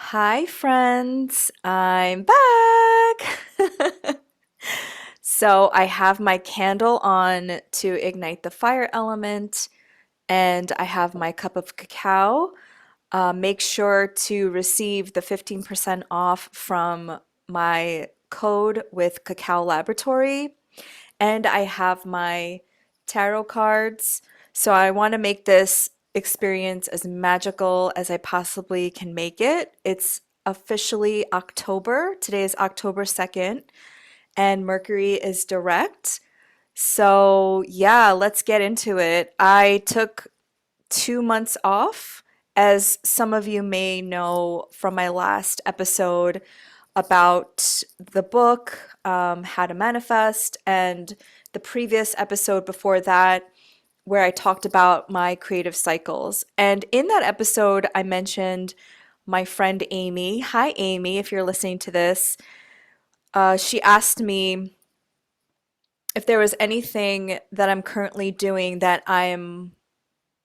Hi, friends. I'm back. So, I have my candle on to ignite the fire element, and I have my cup of cacao. Make sure to receive the 15% off from my code with Cacao Laboratory. And I have my tarot cards. So I want to make this experience as magical as I possibly can make it. It's officially October. Today is October 2nd, and Mercury is direct. So, yeah, let's get into it. I took 2 months off, as some of you may know from my last episode about the book, How to Manifest, and the previous episode before that, where I talked about my creative cycles. And in that episode, I mentioned my friend Amy. Hi, Amy, if you're listening to this. She asked me if there was anything that I'm currently doing that I'm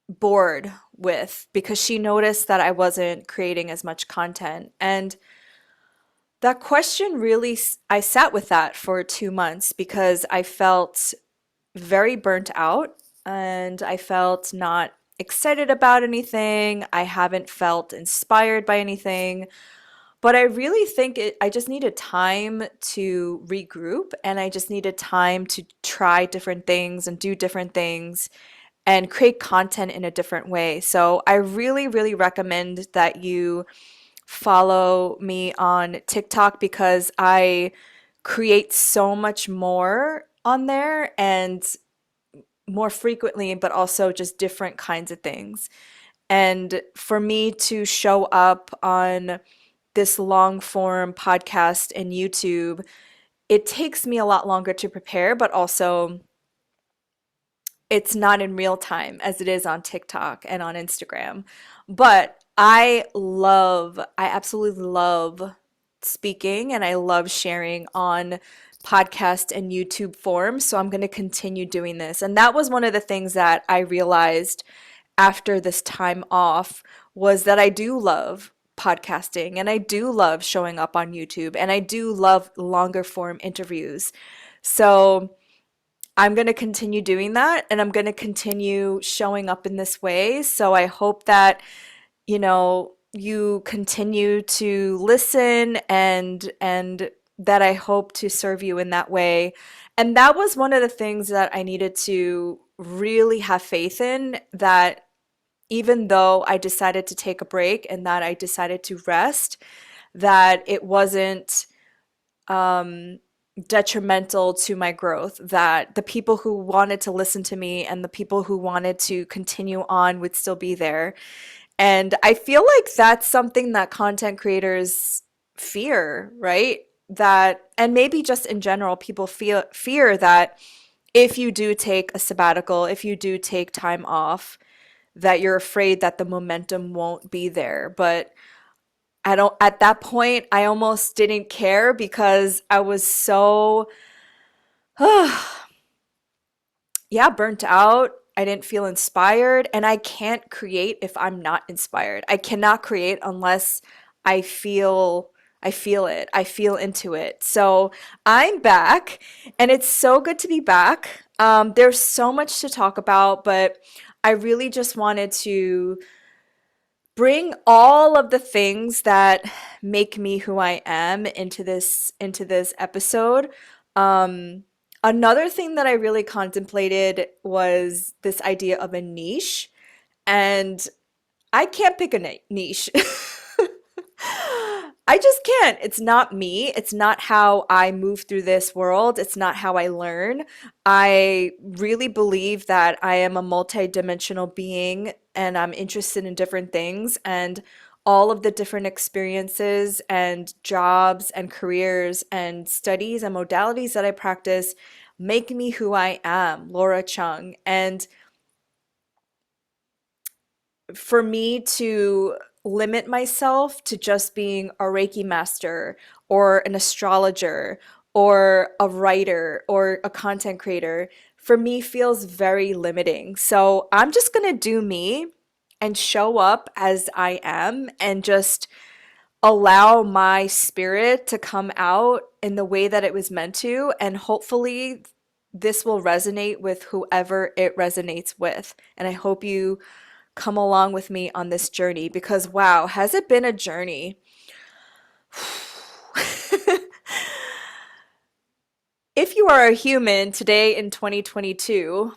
bored with because she noticed that I wasn't creating as much content. And that question really, I sat with that for 2 months because I felt very burnt out and I felt not excited about anything. I haven't felt inspired by anything. But I really think I just needed time to regroup and I just needed time to try different things and do different things and create content in a different way. So I really, really recommend that you follow me on TikTok because I create so much more on there and more frequently, but also just different kinds of things. And for me to show up on this long form podcast and YouTube, it takes me a lot longer to prepare, but also it's not in real time as it is on TikTok and on Instagram. But I absolutely love speaking and I love sharing on podcast and YouTube forums. So I'm going to continue doing this. And that was one of the things that I realized after this time off was that I do love podcasting and I do love showing up on YouTube and I do love longer form interviews. So I'm going to continue doing that and I'm going to continue showing up in this way. So I hope that, you continue to listen and that I hope to serve you in that way. And that was one of the things that I needed to really have faith in, that even though I decided to take a break and that I decided to rest, that it wasn't um, detrimental to my growth, that the people who wanted to listen to me and the people who wanted to continue on would still be there. And I feel like that's something that content creators fear, right? That, and maybe just in general, people feel fear that if you do take a sabbatical, if you do take time off, that you're afraid that the momentum won't be there. But I don't, at that point, I almost didn't care because I was so, yeah, burnt out. I didn't feel inspired, and I can't create if I'm not inspired. I cannot create unless I feel I feel it. I feel into it. So I'm back, and it's so good to be back. There's so much to talk about, but I really just wanted to bring all of the things that make me who I am into this episode. Another thing that I really contemplated was this idea of a niche, and I can't pick a niche. I just can't. It's not me. It's not how I move through this world. It's not how I learn. I really believe that I am a multidimensional being and I'm interested in different things, and all of the different experiences and jobs and careers and studies and modalities that I practice make me who I am, Laura Chung. And for me to limit myself to just being a Reiki master or an astrologer or a writer or a content creator, for me feels very limiting. So I'm just gonna do me and show up as I am and just allow my spirit to come out in the way that it was meant to. And hopefully, this will resonate with whoever it resonates with. And I hope you come along with me on this journey because, wow, has it been a journey? If you are a human today in 2022,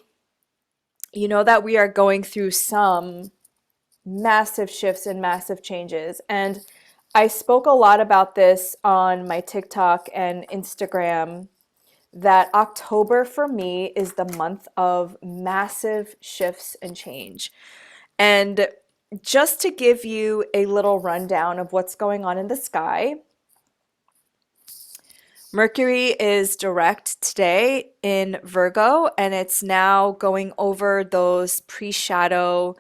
you know that we are going through some massive shifts and massive changes. And I spoke a lot about this on my TikTok and Instagram that October for me is the month of massive shifts and change. And just to give you a little rundown of what's going on in the sky, Mercury is direct today in Virgo, and it's now going over those pre-shadow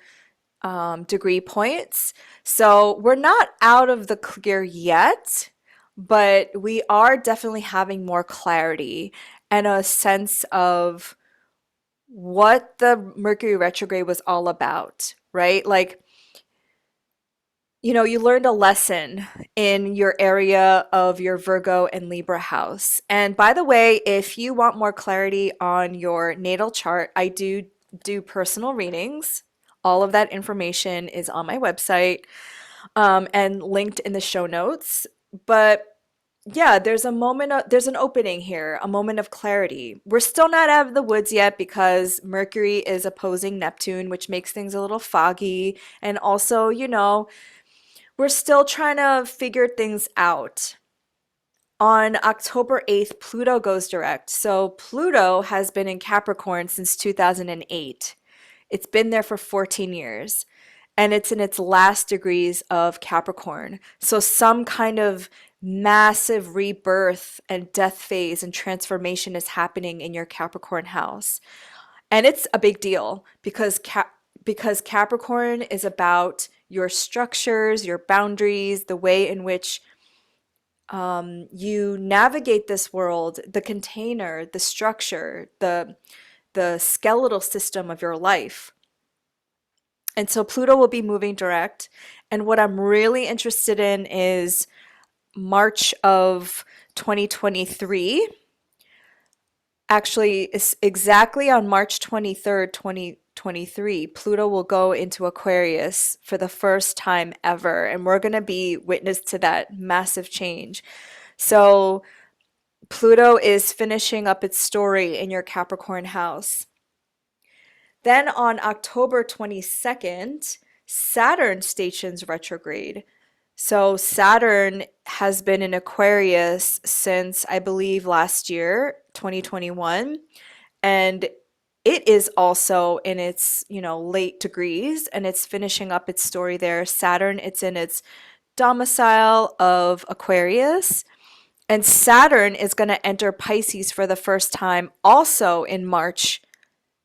degree points. So we're not out of the clear yet, but we are definitely having more clarity and a sense of what the Mercury retrograde was all about, right? Like, you learned a lesson in your area of your Virgo and Libra house. And by the way, if you want more clarity on your natal chart, I do personal readings. All of that information is on my website, and linked in the show notes. But yeah, there's an opening here, a moment of clarity. We're still not out of the woods yet because Mercury is opposing Neptune, which makes things a little foggy. And also, we're still trying to figure things out. On October 8th, Pluto goes direct. So Pluto has been in Capricorn since 2008. It's been there for 14 years and it's in its last degrees of Capricorn. So some kind of massive rebirth and death phase and transformation is happening in your Capricorn house. And it's a big deal because Capricorn is about your structures, your boundaries, the way in which you navigate this world, the container, the structure, the skeletal system of your life. And so Pluto will be moving direct. And what I'm really interested in is March of 2023. Actually, it's exactly on March 23rd, 2023, Pluto will go into Aquarius for the first time ever. And we're going to be witness to that massive change. So Pluto is finishing up its story in your Capricorn house. Then on October 22nd, Saturn stations retrograde. So Saturn has been in Aquarius since I believe last year, 2021, and it is also in its, late degrees and it's finishing up its story there. Saturn, it's in its domicile of Aquarius, and Saturn is going to enter Pisces for the first time also in March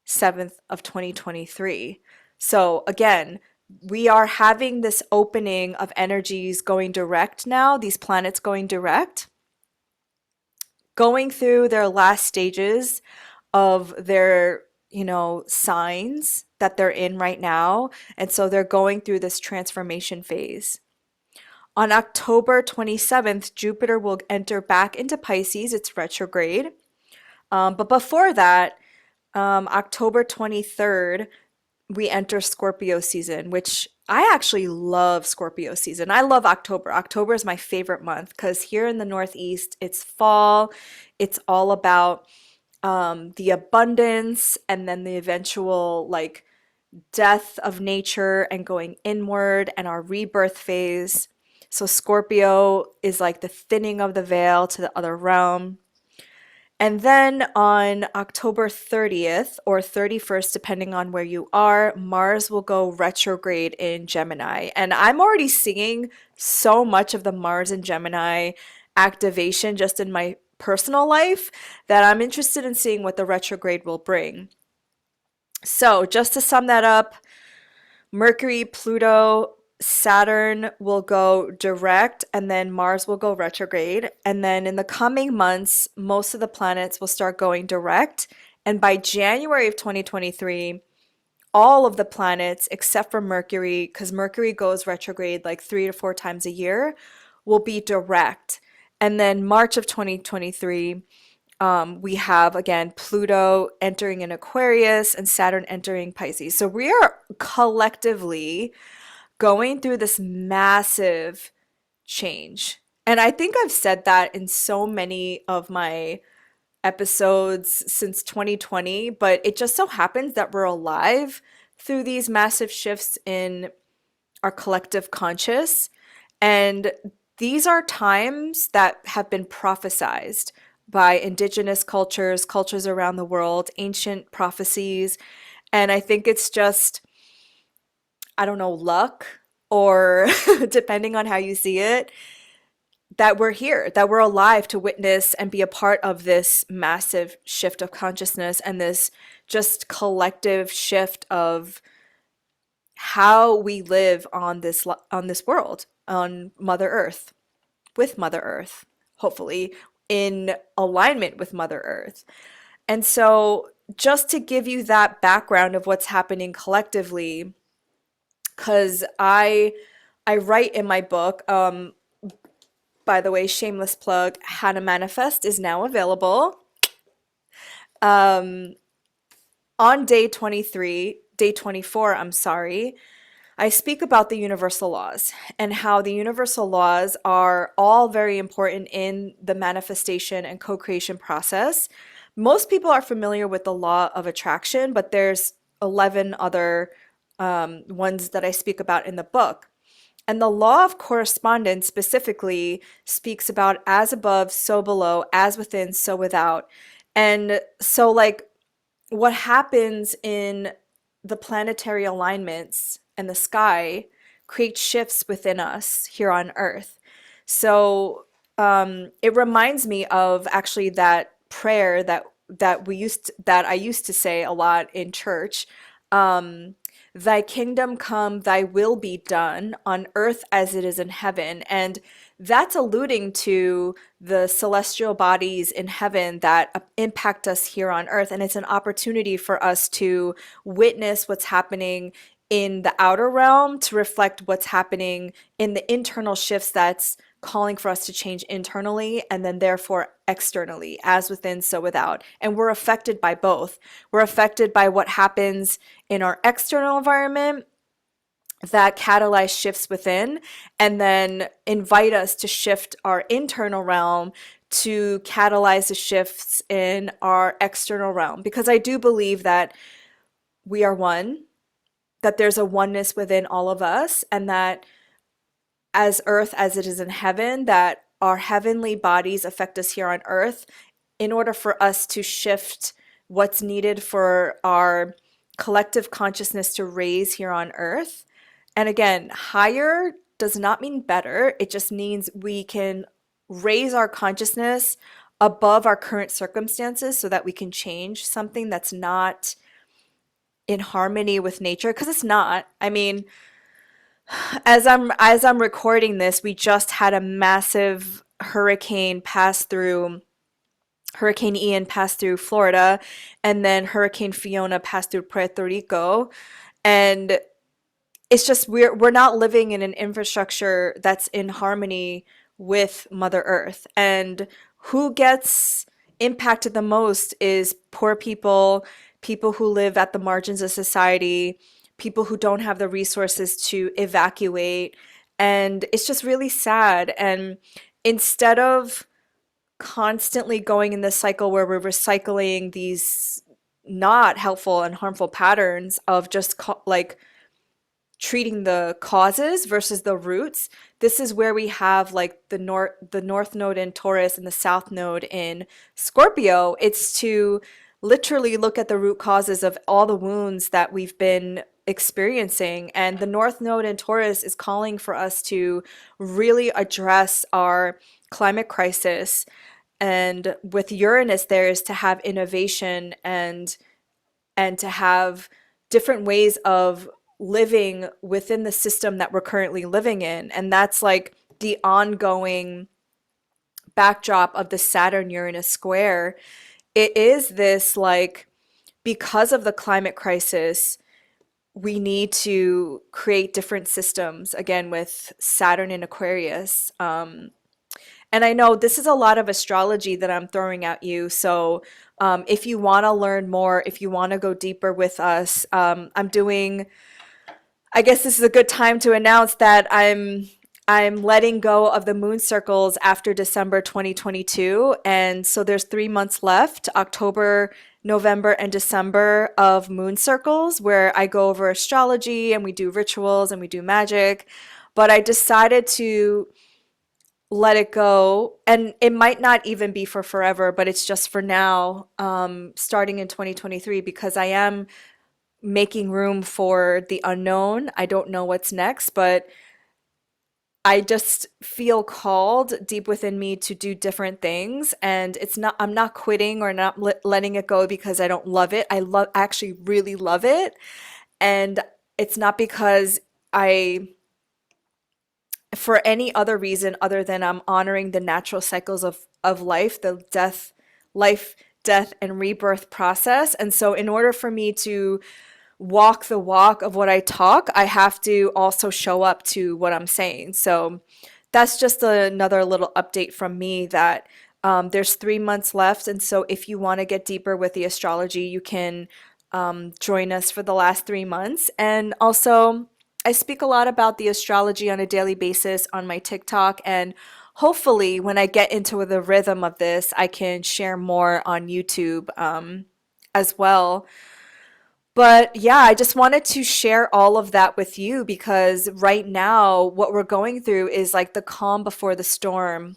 7th of 2023. So again, we are having this opening of energies going direct now, these planets going direct, going through their last stages of their, signs that they're in right now. And so they're going through this transformation phase. On October 27th, Jupiter will enter back into Pisces, it's retrograde. But before that, October 23rd, we enter Scorpio season, which I actually love Scorpio season. I love October. October is my favorite month because here in the Northeast, it's fall. It's all about the abundance and then the eventual death of nature and going inward and our rebirth phase. So Scorpio is like the thinning of the veil to the other realm. And then on October 30th or 31st, depending on where you are, Mars will go retrograde in Gemini. And I'm already seeing so much of the Mars and Gemini activation just in my personal life that I'm interested in seeing what the retrograde will bring. So just to sum that up, Mercury, Pluto, Saturn will go direct and then Mars will go retrograde. And then in the coming months, most of the planets will start going direct. And by January of 2023, all of the planets except for Mercury, because Mercury goes retrograde like 3 to 4 times a year, will be direct. And then March of 2023, we have again Pluto entering in Aquarius and Saturn entering Pisces. So we are collectively going through this massive change. And I think I've said that in so many of my episodes since 2020, but it just so happens that we're alive through these massive shifts in our collective conscious. And these are times that have been prophesized by indigenous cultures, cultures around the world, ancient prophecies. And I think it's just, I don't know, luck or depending on how you see it, that we're here, that we're alive to witness and be a part of this massive shift of consciousness and this just collective shift of how we live on this world, on Mother Earth, with Mother Earth, hopefully in alignment with Mother Earth. And so just to give you that background of what's happening collectively, because I write in my book, by the way, shameless plug, How to Manifest is now available. Um, on day 24, I'm sorry, I speak about the universal laws and how the universal laws are all very important in the manifestation and co-creation process. Most people are familiar with the law of attraction, but there's 11 other ones that I speak about in the book. And the law of correspondence specifically speaks about as above, so below, as within, so without. And so, like, what happens in the planetary alignments and the sky creates shifts within us here on Earth. So it reminds me of actually that prayer that I used to say a lot in church. Um, Thy kingdom come, thy will be done on earth as it is in heaven. And that's alluding to the celestial bodies in heaven that impact us here on earth. And it's an opportunity for us to witness what's happening in the outer realm to reflect what's happening in the internal shifts that's calling for us to change internally and then therefore externally, as within, so without. And we're affected by both. We're affected by what happens in our external environment that catalyze shifts within and then invite us to shift our internal realm to catalyze the shifts in our external realm. Because I do believe that we are one, that there's a oneness within all of us, and that as earth as it is in heaven, that our heavenly bodies affect us here on earth in order for us to shift what's needed for our collective consciousness to raise here on earth. And again, higher does not mean better. It just means we can raise our consciousness above our current circumstances so that we can change something that's not in harmony with nature, because it's not. I mean, as I'm recording this, we just had a massive Hurricane Ian passed through Florida, and then Hurricane Fiona passed through Puerto Rico. And it's just we're not living in an infrastructure that's in harmony with Mother Earth. And who gets impacted the most is poor people, people who live at the margins of society, people who don't have the resources to evacuate. And it's just really sad. And instead of constantly going in this cycle where we're recycling these not helpful and harmful patterns of just like treating the causes versus the roots, this is where we have like the north node in Taurus and the south node in Scorpio. It's to literally look at the root causes of all the wounds that we've been experiencing. And the north node in Taurus is calling for us to really address our climate crisis. And with Uranus there is to have innovation and to have different ways of living within the system that we're currently living in. And that's like the ongoing backdrop of the Saturn Uranus square. It is this like, because of the climate crisis, we need to create different systems again with Saturn in Aquarius. And I know this is a lot of astrology that I'm throwing at you. So if you want to learn more, if you want to go deeper with us, I guess this is a good time to announce that I'm letting go of the moon circles after December 2022. And so there's 3 months left, October, November, and December of moon circles where I go over astrology and we do rituals and we do magic. But I decided to let it go. And it might not even be for forever, but it's just for now, starting in 2023, because I am making room for the unknown. I don't know what's next, but I just feel called deep within me to do different things. And I'm not quitting or not letting it go because I don't love it. I actually really love it. And it's not because I, for any other reason other than I'm honoring the natural cycles of life, the life, death, and rebirth process. And so, in order for me to walk the walk of what I talk, I have to also show up to what I'm saying. So that's just another little update from me that there's 3 months left. And so if you want to get deeper with the astrology, you can join us for the last 3 months. And also, I speak a lot about the astrology on a daily basis on my TikTok. And hopefully, when I get into the rhythm of this, I can share more on YouTube as well. But yeah, I just wanted to share all of that with you because right now, what we're going through is like the calm before the storm,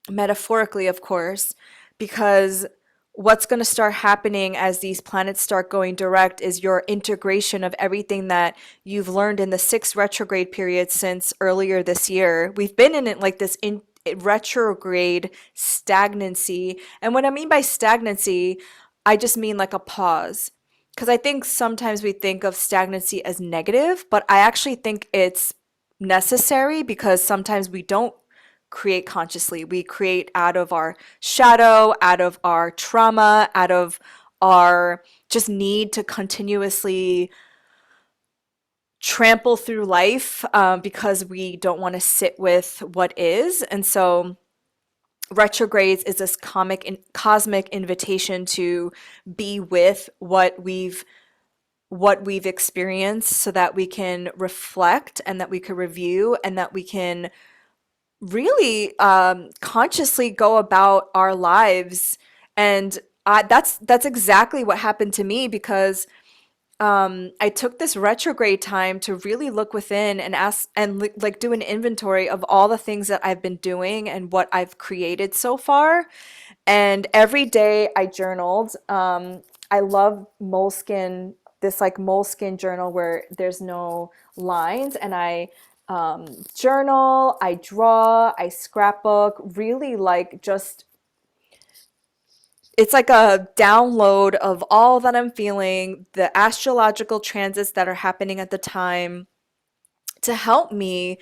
metaphorically, of course, because what's going to start happening as these planets start going direct is your integration of everything that you've learned in the sixth retrograde period since earlier this year. We've been in it like this in retrograde stagnancy. And what I mean by stagnancy, I just mean like a pause. Because I think sometimes we think of stagnancy as negative, but I actually think it's necessary because sometimes we don't create consciously. We create out of our shadow, out of our trauma, out of our just need to continuously trample through life because we don't want to sit with what is. And so retrogrades is this cosmic invitation to be with what we've experienced so that we can reflect and that we can review and that we can really consciously go about our lives. And that's exactly what happened to me because I took this retrograde time to really look within and ask and like do an inventory of all the things that I've been doing and what I've created so far. And every day I journaled. I love moleskin, this like moleskin journal where there's no lines, and I journal, I draw, I scrapbook, really like just it's like a download of all that I'm feeling, the astrological transits that are happening at the time to help me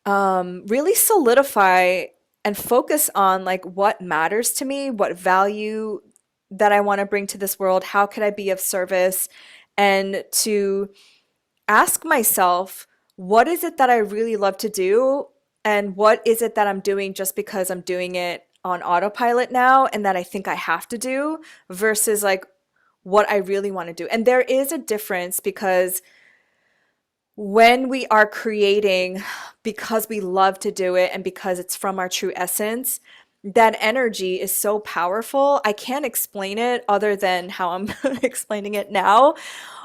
really solidify and focus on like what matters to me, what value that I want to bring to this world, how could I be of service, and to ask myself, what is it that I really love to do? And what is it that I'm doing just because I'm doing it on autopilot now and that I think I have to do versus like what I really want to do. And there is a difference because when we are creating because we love to do it and because it's from our true essence, that energy is so powerful. I can't explain it other than how I'm explaining it now,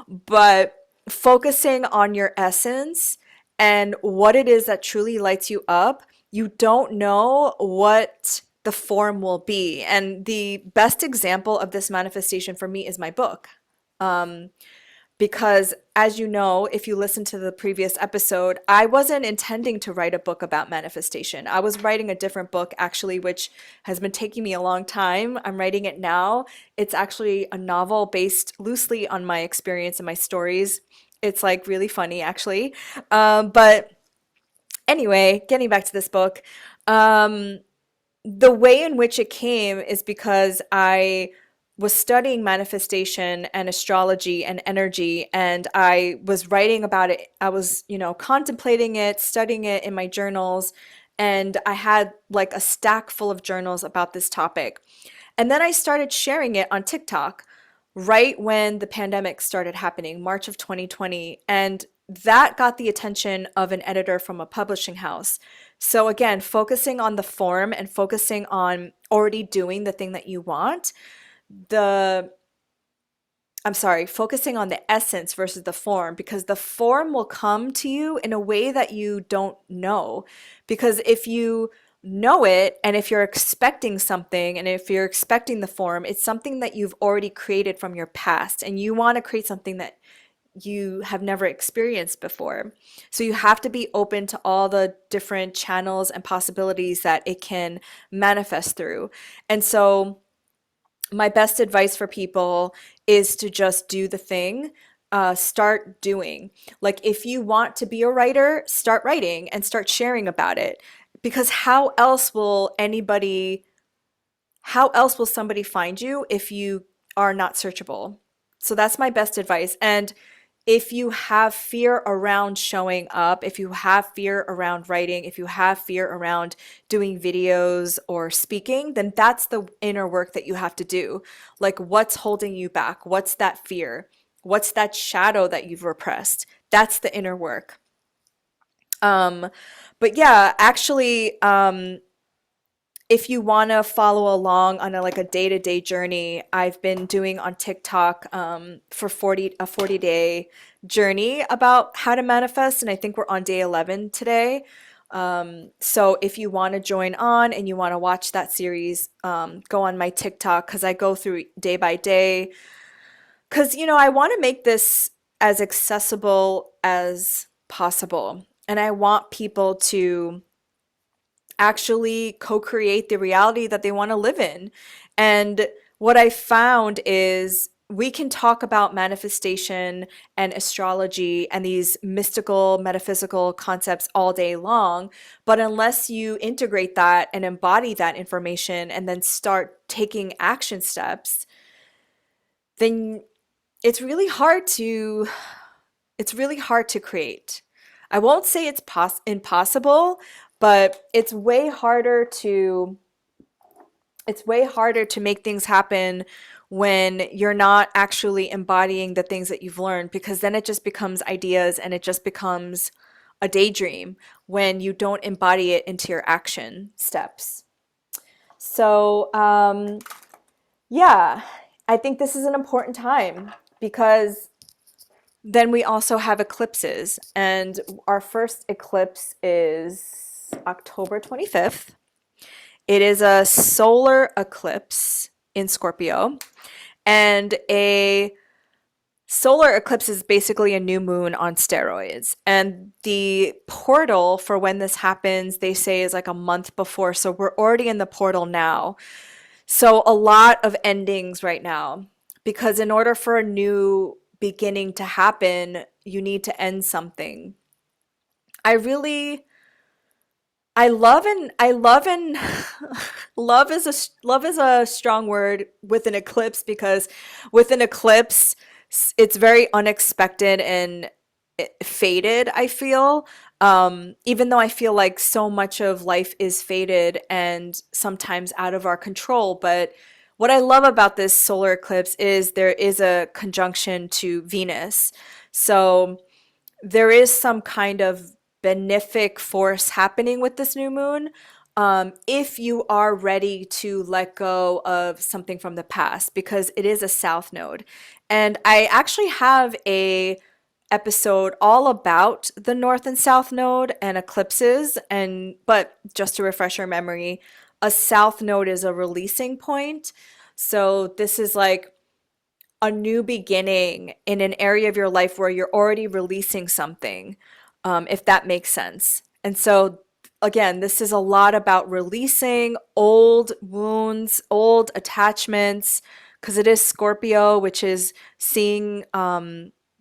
but focusing on your essence and what it is that truly lights you up, you don't know what the form will be. And the best example of this manifestation for me is my book. Um, because as you know, if you listen to the previous episode, I wasn't intending to write a book about manifestation. I was writing a different book actually, which has been taking me a long time. I'm writing it now. It's actually a novel based loosely on my experience and my stories. It's like really funny actually. But anyway, getting back to this book, um, the way in which it came is because I was studying manifestation and astrology and energy, and I was writing about it. I was, contemplating it, studying it in my journals, and I had like a stack full of journals about this topic. And then I started sharing it on TikTok right when the pandemic started happening, March of 2020, and that got the attention of an editor from a publishing house. So again, focusing on the form and focusing on already doing the thing that you want, the I'm sorry, focusing on the essence versus the form, because the form will come to you in a way that you don't know. Because if you know it, and if you're expecting something, and if you're expecting the form, it's something that you've already created from your past, and you want to create something that you have never experienced before. So you have to be open to all the different channels and possibilities that it can manifest through. And so my best advice for people is to just do the thing. Start doing. Like, if you want to be a writer, start writing and start sharing about it. Because how else will somebody find you if you are not searchable? So that's my best advice. And if you have fear around showing up, if you have fear around writing, if you have fear around doing videos or speaking, then that's the inner work that you have to do. Like, what's holding you back? What's that fear? What's that shadow that you've repressed? That's the inner work. Um, but yeah, actually, if you want to follow along on a day-to-day journey, I've been doing on TikTok for 40-day journey about how to manifest, and I think we're on day 11 today. So if you want to join on and you want to watch that series, go on my TikTok, because I go through day by day, because I want to make this as accessible as possible, and I want people to actually co-create the reality that they want to live in. And what I found is we can talk about manifestation and astrology and these mystical, metaphysical concepts all day long, but unless you integrate that and embody that information and then start taking action steps, then it's really hard to it's really hard to create. I won't say it's impossible, but it's way harder to make things happen when you're not actually embodying the things that you've learned, because then it just becomes ideas and it just becomes a daydream when you don't embody it into your action steps. So, yeah, I think this is an important time because then we also have eclipses, and our first eclipse is October 25th. It is a solar eclipse in Scorpio, and a solar eclipse is basically a new moon on steroids. And the portal for when this happens, they say, is like a month before. So we're already in the portal now. So a lot of endings right now, because in order for a new beginning to happen, you need to end something. I really I love and love is a strong word with an eclipse, because with an eclipse it's very unexpected and faded, I feel. Even though I feel like so much of life is faded and sometimes out of our control, but what I love about this solar eclipse is there is a conjunction to Venus. So there is some kind of benefic force happening with this new moon. If you are ready to let go of something from the past, because it is a south node. And I actually have a episode all about the north and south node and eclipses, and but just to refresh your memory, a south node is a releasing point. So this is like a new beginning in an area of your life where you're already releasing something, if that makes sense. And so, again, this is a lot about releasing old wounds, old attachments, because it is Scorpio, which is seeing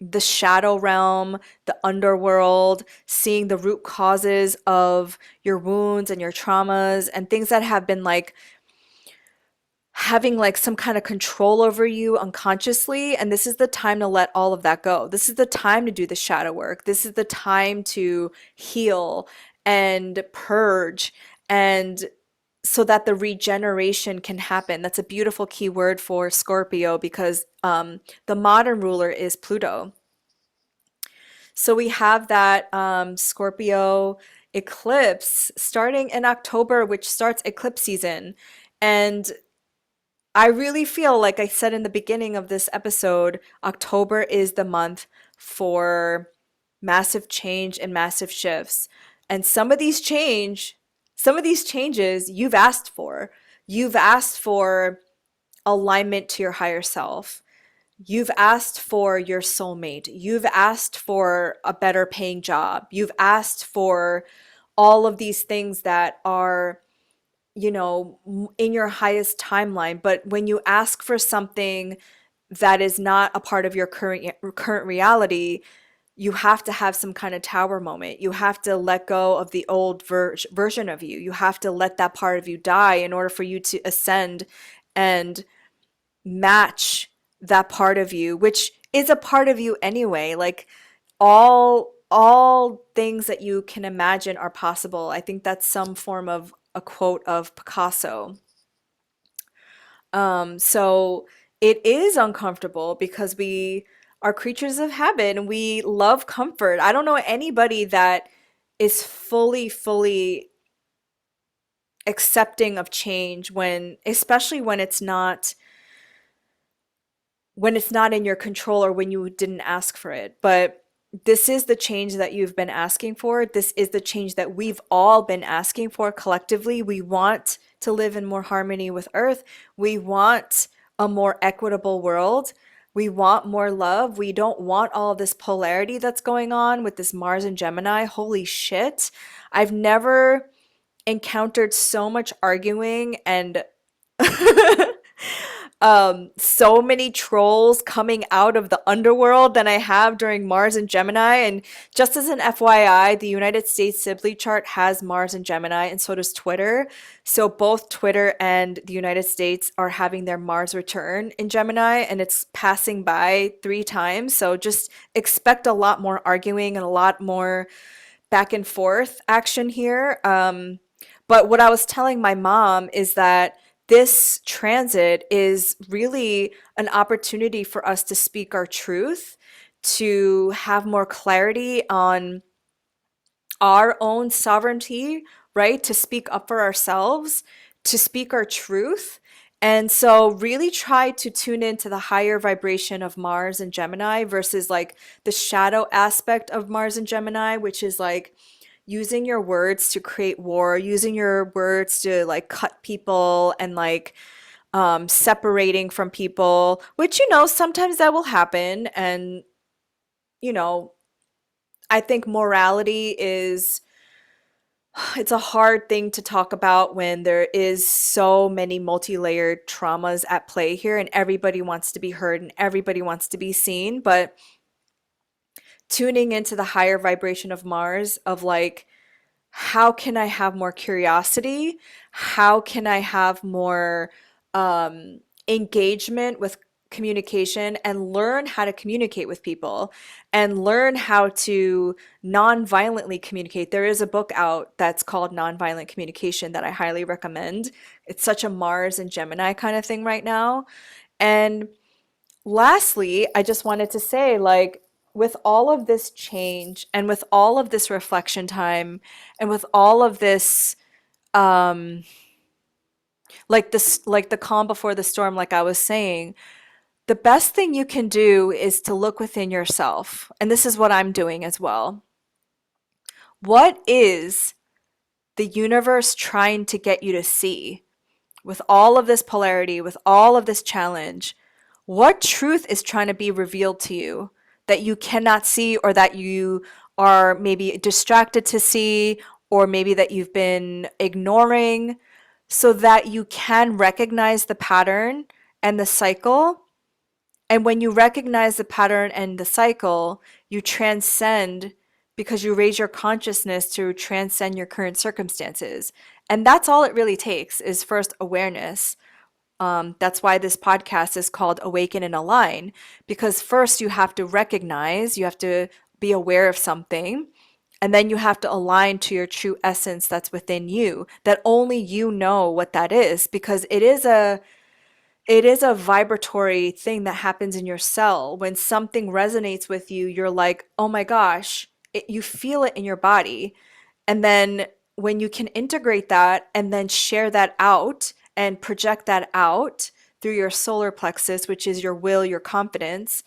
the shadow realm, the underworld, seeing the root causes of your wounds and your traumas and things that have been like having like some kind of control over you unconsciously. And this is the time to let all of that go. This is the time to do the shadow work. This is the time to heal and purge, and so that the regeneration can happen. That's a beautiful key word for Scorpio because the modern ruler is Pluto. So we have that Scorpio eclipse starting in October, which starts eclipse season. And I really feel like I said in the beginning of this episode, October is the month for massive change and massive shifts. And some of these changes you've asked for. You've asked for alignment to your higher self. You've asked for your soulmate. You've asked for a better paying job. You've asked for all of these things that are, in your highest timeline. But when you ask for something that is not a part of your current reality, you have to have some kind of tower moment. You have to let go of the old version of you. You have to let that part of you die in order for you to ascend and match that part of you, which is a part of you anyway. Like all things that you can imagine are possible. I think that's some form of a quote of Picasso. So it is uncomfortable because we are creatures of habit and we love comfort. I don't know anybody that is fully accepting of change when, especially when it's not in your control or when you didn't ask for it. But this is the change that you've been asking for. This is the change that we've all been asking for collectively. We want to live in more harmony with Earth. We want a more equitable world. We want more love. We don't want all of this polarity that's going on with this Mars and Gemini. Holy shit. I've never encountered so much arguing and so many trolls coming out of the underworld than I have during Mars and Gemini. And just as an FYI, the United States Sibley chart has Mars and Gemini, and so does Twitter. So both Twitter and the United States are having their Mars return in Gemini, and it's passing by 3 times. So just expect a lot more arguing and a lot more back and forth action here. But what I was telling my mom is that this transit is really an opportunity for us to speak our truth, to have more clarity on our own sovereignty, right? To speak up for ourselves, to speak our truth. And so really try to tune into the higher vibration of Mars and Gemini versus like the shadow aspect of Mars and Gemini, which is like using your words to create war, using your words to like cut people and like separating from people, which, sometimes that will happen. And, you know, I think morality is it's a hard thing to talk about when there is so many multi-layered traumas at play here and everybody wants to be heard and everybody wants to be seen. But tuning into the higher vibration of Mars, of like, how can I have more curiosity? How can I have more engagement with communication and learn how to communicate with people and learn how to non-violently communicate? There is a book out that's called Nonviolent Communication that I highly recommend. It's such a Mars and Gemini kind of thing right now. And lastly, I just wanted to say, like, with all of this change and with all of this reflection time and with all of this, um, like the calm before the storm, like I was saying, the best thing you can do is to look within yourself. And this is what I'm doing as well. What is the universe trying to get you to see with all of this polarity, with all of this challenge? What truth is trying to be revealed to you that you cannot see, or that you are maybe distracted to see, or maybe that you've been ignoring, so that you can recognize the pattern and the cycle? And when you recognize the pattern and the cycle, you transcend, because you raise your consciousness to transcend your current circumstances. And that's all it really takes, is first awareness. That's why this podcast is called Awaken and Align, because first you have to recognize, you have to be aware of something, and then you have to align to your true essence that's within you, that only you know what that is, because it is a vibratory thing that happens in your cell. When something resonates with you, you're like, oh my gosh, you feel it in your body. And then when you can integrate that and then share that out and project that out through your solar plexus, which is your will, your confidence,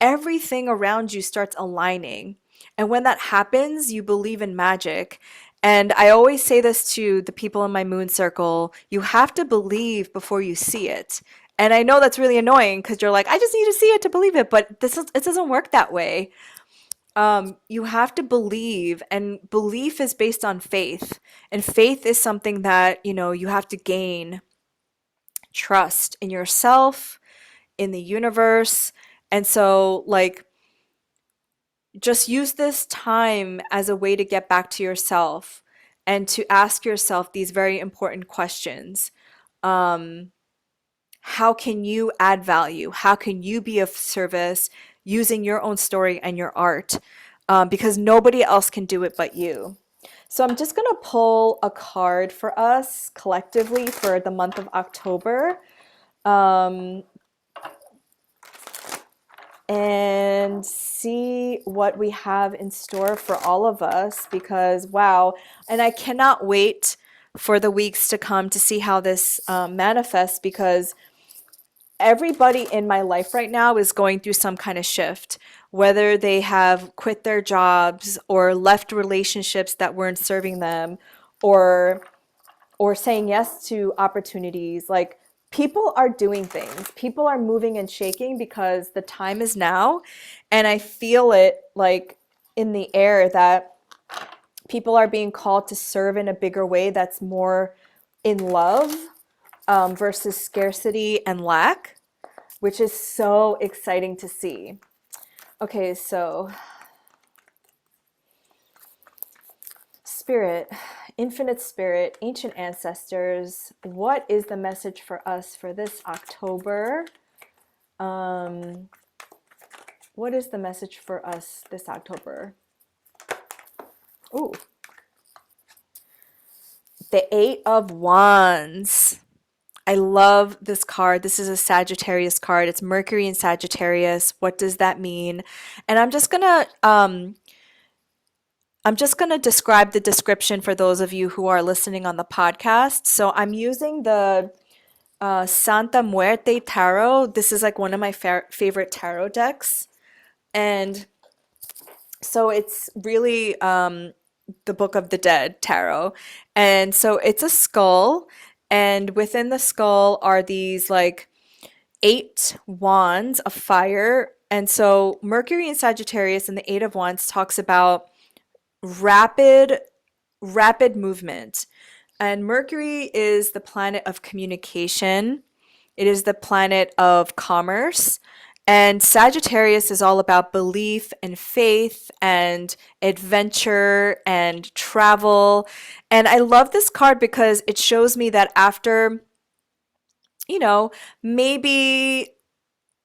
everything around you starts aligning. And when that happens, you believe in magic. And I always say this to the people in my moon circle, you have to believe before you see it. And I know that's really annoying because you're like, I just need to see it to believe it, but it doesn't work that way. You have to believe, and belief is based on faith. And faith is something that, you have to gain trust in yourself, in the universe. And so, like, just use this time as a way to get back to yourself and to ask yourself these very important questions. Um, how can you add value? How can you be of service using your own story and your art? Because nobody else can do it but you. So I'm just going to pull a card for us collectively for the month of October. Um, and see what we have in store for all of us, because wow, and I cannot wait for the weeks to come to see how this manifests, because everybody in my life right now is going through some kind of shift, whether they have quit their jobs or left relationships that weren't serving them, or saying yes to opportunities. Like, people are doing things, people are moving and shaking because the time is now. And I feel it like in the air that people are being called to serve in a bigger way that's more in love, versus scarcity and lack, which is so exciting to see. Okay, so Spirit, Infinite Spirit, Ancient Ancestors, what is the message for us for this October? What is the message for us this October? Ooh, the Eight of Wands. I love this card. This is a Sagittarius card. It's Mercury in Sagittarius. What does that mean? And I'm just gonna describe the description for those of you who are listening on the podcast. So I'm using the Santa Muerte Tarot. This is like one of my favorite tarot decks. And so it's really the Book of the Dead tarot. And so it's a skull. And within the skull are these like eight wands of fire. And so Mercury in Sagittarius and the Eight of Wands talks about rapid, rapid movement. And Mercury is the planet of communication. It is the planet of commerce. And Sagittarius is all about belief and faith and adventure and travel. And I love this card because it shows me that after, you know, maybe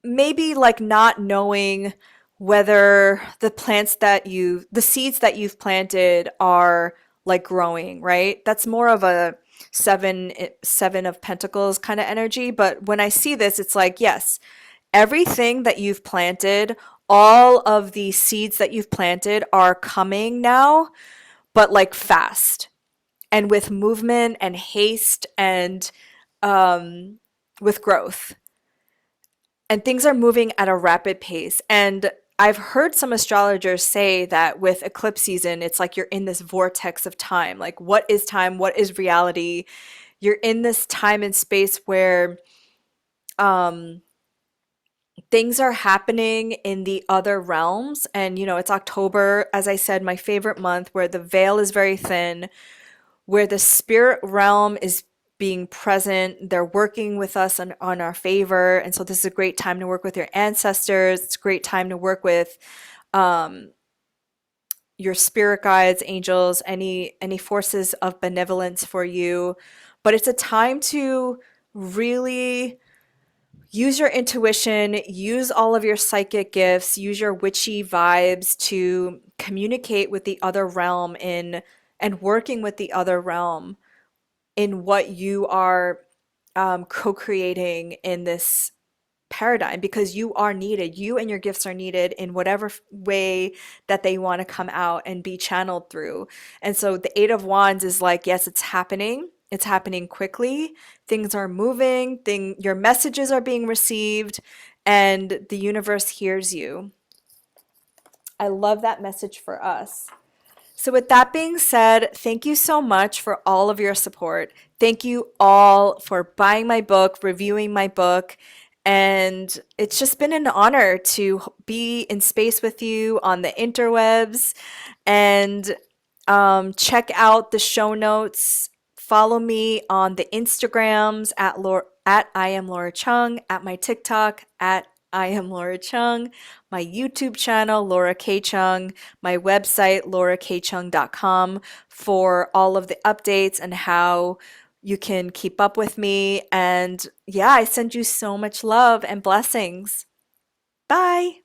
like not knowing whether the seeds that you've planted are like growing, right? That's more of a seven of pentacles kind of energy. But when I see this, it's like, yes, everything that you've planted, all of the seeds that you've planted are coming now, but like fast and with movement and haste and with growth. And things are moving at a rapid pace. And I've heard some astrologers say that with eclipse season, it's like you're in this vortex of time. Like, what is time? What is reality? You're in this time and space where um, things are happening in the other realms. And, it's October, as I said, my favorite month, where the veil is very thin, where the spirit realm is being present. They're working with us on our favor. And so this is a great time to work with your ancestors. It's a great time to work with um, your spirit guides, angels, any forces of benevolence for you. But it's a time to really use your intuition, use all of your psychic gifts, use your witchy vibes to communicate with the other realm in and working with the other realm in what you are co-creating in this paradigm, because you are needed. You and your gifts are needed in whatever way that they want to come out and be channeled through. And so the Eight of Wands is like, yes, it's happening. It's happening quickly. Things are moving. Your messages are being received, and the universe hears you. I love that message for us. So, with that being said, thank you so much for all of your support. Thank you all for buying my book, reviewing my book. And it's just been an honor to be in space with you on the interwebs. And check out the show notes. Follow me on the Instagrams at I am Laura Chung, at my TikTok at I am Laura Chung, my YouTube channel, Laura K. Chung, my website, laurakchung.com, for all of the updates and how you can keep up with me. And yeah, I send you so much love and blessings. Bye.